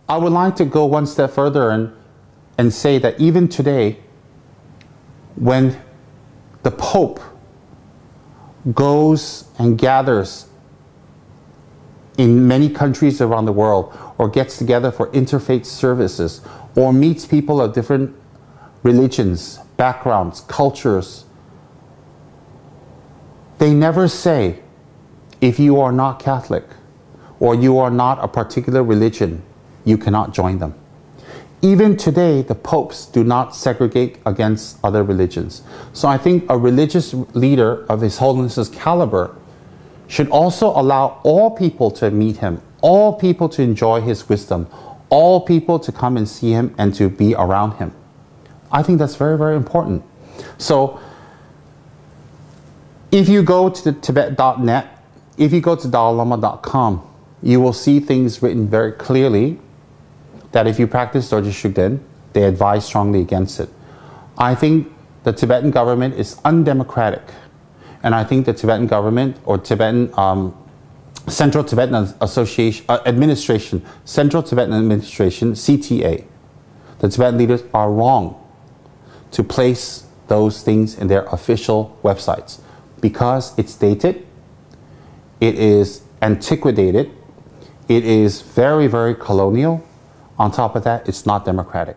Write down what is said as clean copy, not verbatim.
I would like to go one step further and say that even today, when the Pope goes and gathers in many countries around the world, or gets together for interfaith services, or meets people of different religions, backgrounds, cultures, they never say, if you are not Catholic, or you are not a particular religion, you cannot join them. Even today, the popes do not segregate against other religions. So I think a religious leader of His Holiness's caliber should also allow all people to meet him, all people to enjoy his wisdom, all people to come and see him and to be around him. I think that's very, very important. So if you go to the Tibet.net, if you go to dalalama.com, you will see things written very clearly that if you practice Dorje Shugden, they advise strongly against it. I think the Tibetan government is undemocratic. And I think the Tibetan government, or Tibetan Central Tibetan Administration, Central Tibetan Administration, CTA, the Tibetan leaders are wrong to place those things in their official websites because it's dated, it is antiquated, it is very, very colonial. On top of that, it's not democratic.